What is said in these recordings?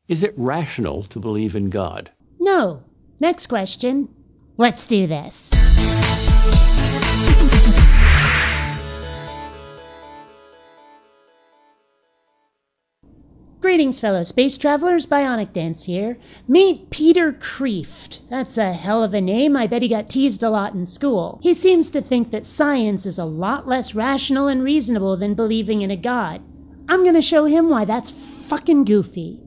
Is it rational to believe in God? No. Next question. Let's do this. Greetings, fellow space travelers. BionicDance here. Meet Peter Kreeft. That's a hell of a name. I bet he got teased a lot in school. He seems to think that science is a lot less rational and reasonable than believing in a god. I'm gonna show him why that's fucking goofy.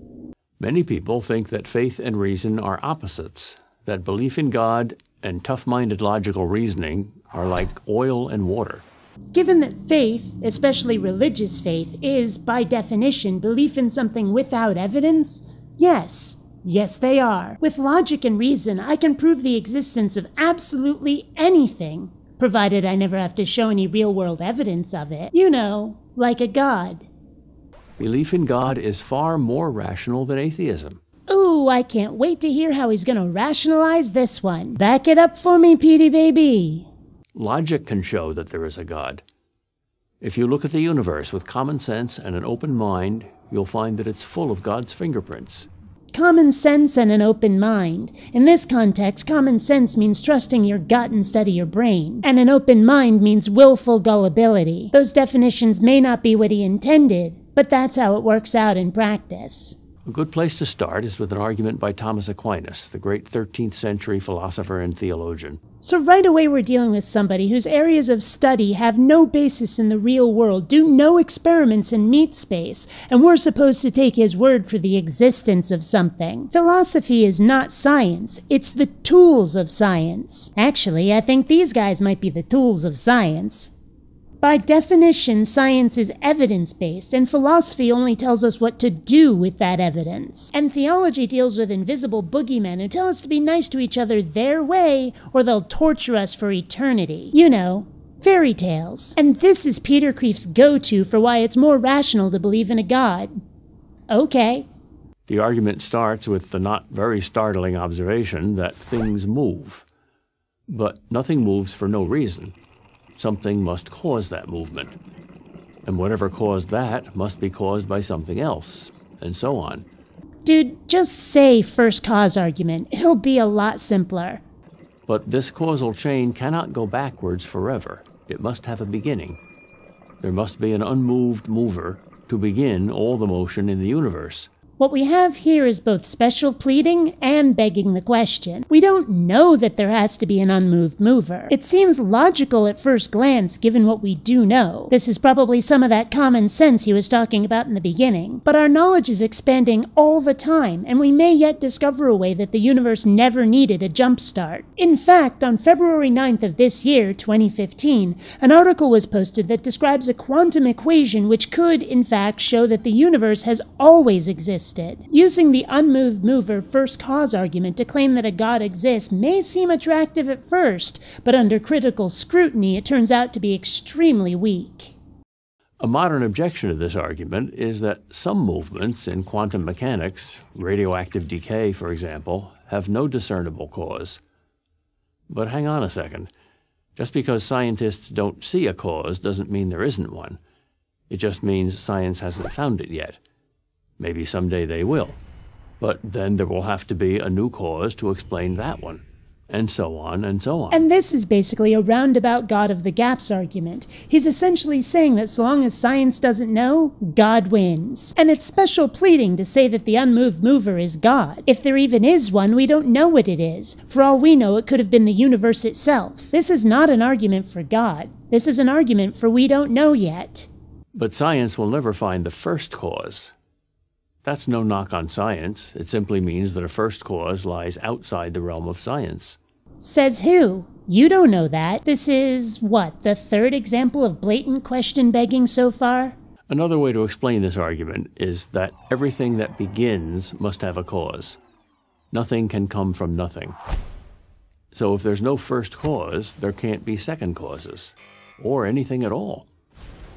Many people think that faith and reason are opposites, that belief in God and tough-minded logical reasoning are like oil and water. Given that faith, especially religious faith, is, by definition, belief in something without evidence, yes, they are. With logic and reason, I can prove the existence of absolutely anything, provided I never have to show any real-world evidence of it. You know, like a god. Belief in God is far more rational than atheism. Ooh, I can't wait to hear how he's gonna rationalize this one. Back it up for me, Petey baby. Logic can show that there is a God. If you look at the universe with common sense and an open mind, you'll find that it's full of God's fingerprints. Common sense and an open mind. In this context, common sense means trusting your gut instead of your brain, and an open mind means willful gullibility. Those definitions may not be what he intended, but that's how it works out in practice. A good place to start is with an argument by Thomas Aquinas, the great 13th century philosopher and theologian. So right away we're dealing with somebody whose areas of study have no basis in the real world, do no experiments in meat space, and we're supposed to take his word for the existence of something. Philosophy is not science, it's the tools of science. Actually, I think these guys might be the tools of science. By definition, science is evidence-based, and philosophy only tells us what to do with that evidence. And theology deals with invisible boogeymen who tell us to be nice to each other their way, or they'll torture us for eternity. You know, fairy tales. And this is Peter Kreeft's go-to for why it's more rational to believe in a god. Okay. The argument starts with the not very startling observation that things move. But nothing moves for no reason. Something must cause that movement. And whatever caused that must be caused by something else, and so on. Dude, just say first cause argument. It'll be a lot simpler. But this causal chain cannot go backwards forever. It must have a beginning. There must be an unmoved mover to begin all the motion in the universe. What we have here is both special pleading and begging the question. We don't know that there has to be an unmoved mover. It seems logical at first glance given what we do know. This is probably some of that common sense he was talking about in the beginning. But our knowledge is expanding all the time, and we may yet discover a way that the universe never needed a jump start. In fact, on February 9th of this year, 2015, an article was posted that describes a quantum equation which could, in fact, show that the universe has always existed. Using the unmoved mover first cause argument to claim that a god exists may seem attractive at first, but under critical scrutiny it turns out to be extremely weak. A modern objection to this argument is that some movements in quantum mechanics, radioactive decay for example, have no discernible cause. But hang on a second. Just because scientists don't see a cause doesn't mean there isn't one. It just means science hasn't found it yet. Maybe someday they will. But then there will have to be a new cause to explain that one. And so on and so on. And this is basically a roundabout God of the Gaps argument. He's essentially saying that so long as science doesn't know, God wins. And it's special pleading to say that the unmoved mover is God. If there even is one, we don't know what it is. For all we know, it could have been the universe itself. This is not an argument for God. This is an argument for we don't know yet. But science will never find the first cause. That's no knock on science. It simply means that a first cause lies outside the realm of science. Says who? You don't know that. This is, what, the third example of blatant question begging so far? Another way to explain this argument is that everything that begins must have a cause. Nothing can come from nothing. So if there's no first cause, there can't be second causes, or anything at all.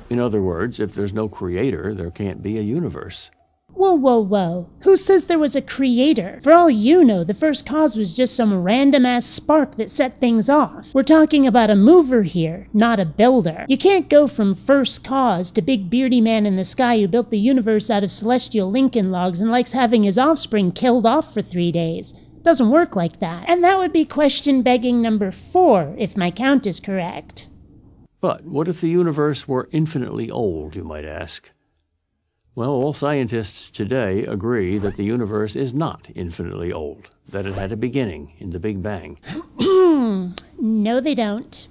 In other words, if there's no creator, there can't be a universe. Whoa, whoa, whoa. Who says there was a creator? For all you know, the first cause was just some random-ass spark that set things off. We're talking about a mover here, not a builder. You can't go from first cause to big beardy man in the sky who built the universe out of celestial Lincoln logs and likes having his offspring killed off for 3 days. It doesn't work like that. And that would be question begging number 4, if my count is correct. But what if the universe were infinitely old, you might ask? Well, all scientists today agree that the universe is not infinitely old, that it had a beginning in the Big Bang. No, they don't.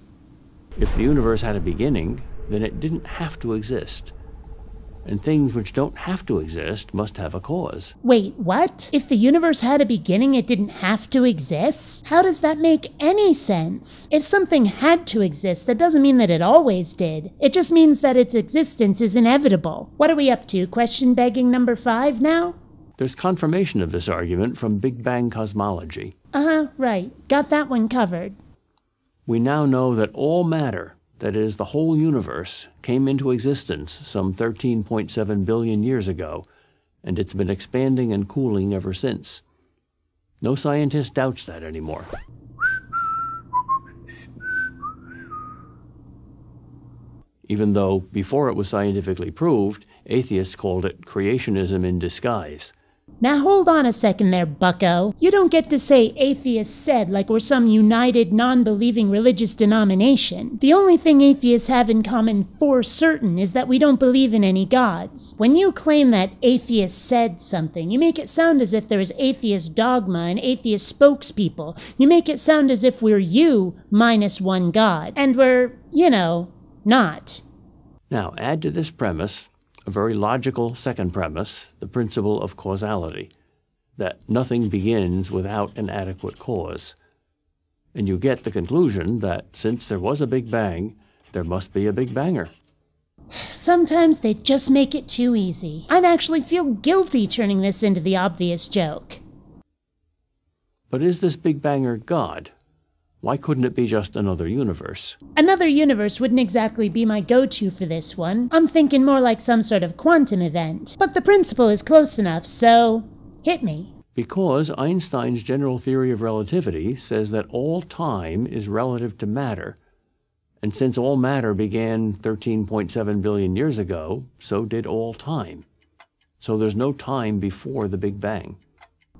If the universe had a beginning, then it didn't have to exist. And things which don't have to exist must have a cause. Wait, what? If the universe had a beginning, it didn't have to exist? How does that make any sense? If something had to exist, that doesn't mean that it always did. It just means that its existence is inevitable. What are we up to? Question begging number 5 now? There's confirmation of this argument from Big Bang cosmology. Right. Got that one covered. We now know that all matter, that is, the whole universe, came into existence some 13.7 billion years ago, and it's been expanding and cooling ever since. No scientist doubts that anymore. Even though, before it was scientifically proved, atheists called it creationism in disguise. Now hold on a second there, bucko. You don't get to say atheists said like we're some united, non-believing religious denomination. The only thing atheists have in common for certain is that we don't believe in any gods. When you claim that atheists said something, you make it sound as if there is atheist dogma and atheist spokespeople. You make it sound as if we're you minus one god. And we're, not. Now, add to this premise a very logical second premise, the principle of causality, that nothing begins without an adequate cause. And you get the conclusion that since there was a Big Bang, there must be a Big Banger. Sometimes they just make it too easy. I'd actually feel guilty turning this into the obvious joke. But is this Big Banger God? Why couldn't it be just another universe? Another universe wouldn't exactly be my go-to for this one. I'm thinking more like some sort of quantum event. But the principle is close enough, so hit me. Because Einstein's general theory of relativity says that all time is relative to matter. And since all matter began 13.7 billion years ago, so did all time. So there's no time before the Big Bang.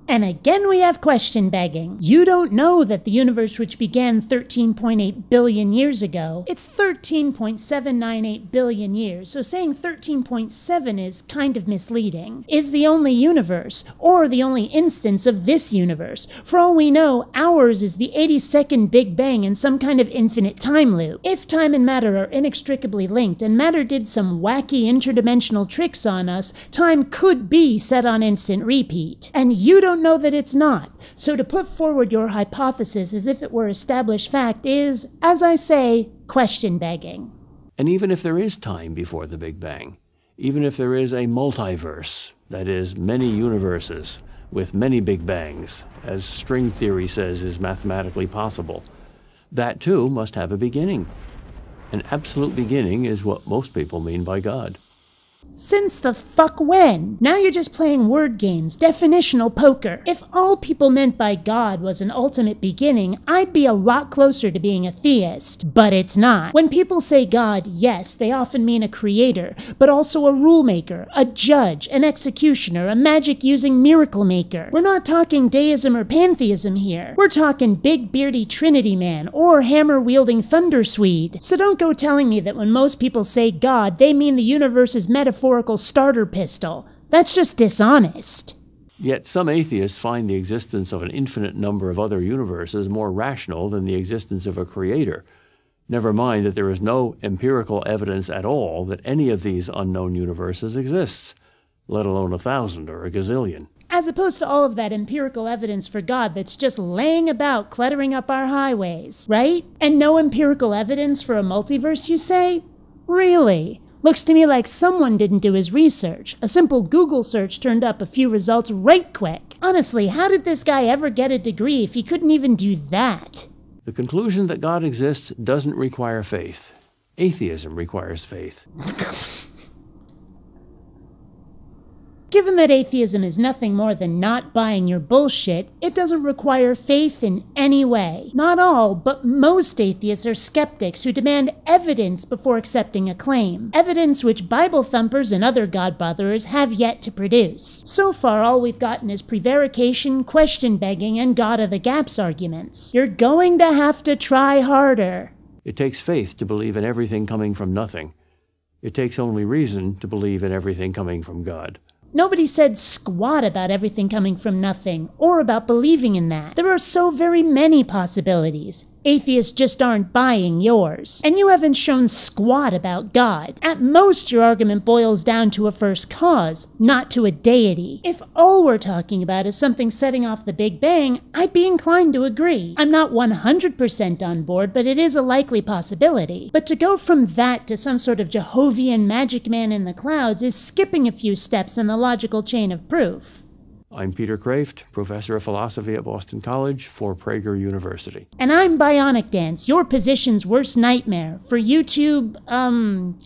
And again we have question begging. You don't know that the universe which began 13.8 billion years ago, it's 13.798 billion years, so saying 13.7 is kind of misleading, is the only universe, or the only instance of this universe. For all we know, ours is the 82nd Big Bang in some kind of infinite time loop. If time and matter are inextricably linked, and matter did some wacky interdimensional tricks on us, time could be set on instant repeat. And you don't know that it's not. So to put forward your hypothesis as if it were established fact is, as I say, question begging. And even if there is time before the Big Bang, even if there is a multiverse, that is, many universes with many Big Bangs, as string theory says is mathematically possible, that too must have a beginning. An absolute beginning is what most people mean by God. Since the fuck when? Now you're just playing word games, definitional poker. If all people meant by God was an ultimate beginning, I'd be a lot closer to being a theist. But it's not. When people say God, yes, they often mean a creator, but also a rule maker, a judge, an executioner, a magic-using miracle maker. We're not talking deism or pantheism here. We're talking big beardy Trinity man or hammer-wielding thunder Swede. So don't go telling me that when most people say God, they mean the universe's metaphorical starter pistol. That's just dishonest. Yet some atheists find the existence of an infinite number of other universes more rational than the existence of a creator. Never mind that there is no empirical evidence at all that any of these unknown universes exists, let alone 1,000 or a gazillion. As opposed to all of that empirical evidence for God that's just laying about cluttering up our highways, right? And no empirical evidence for a multiverse, you say? Really? Looks to me like someone didn't do his research. A simple Google search turned up a few results right quick. Honestly, how did this guy ever get a degree if he couldn't even do that? The conclusion that God exists doesn't require faith. Atheism requires faith. Given that atheism is nothing more than not buying your bullshit, it doesn't require faith in any way. Not all, but most atheists are skeptics who demand evidence before accepting a claim. Evidence which Bible thumpers and other God-botherers have yet to produce. So far, all we've gotten is prevarication, question-begging, and God-of-the-gaps arguments. You're going to have to try harder. It takes faith to believe in everything coming from nothing. It takes only reason to believe in everything coming from God. Nobody said squat about everything coming from nothing, or about believing in that. There are so very many possibilities. Atheists just aren't buying yours. And you haven't shown squat about God. At most, your argument boils down to a first cause, not to a deity. If all we're talking about is something setting off the Big Bang, I'd be inclined to agree. I'm not 100% on board, but it is a likely possibility. But to go from that to some sort of Jehovian magic man in the clouds is skipping a few steps in the logical chain of proof. I'm Peter Kreeft, professor of philosophy at Boston College for Prager University. And I'm BionicDance, your position's worst nightmare for YouTube,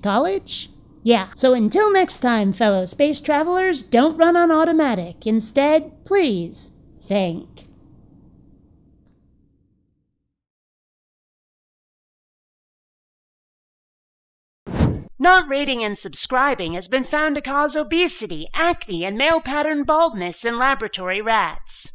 college? Yeah, so until next time, fellow space travelers, don't run on automatic. Instead, please think. Not rating and subscribing has been found to cause obesity, acne, and male pattern baldness in laboratory rats.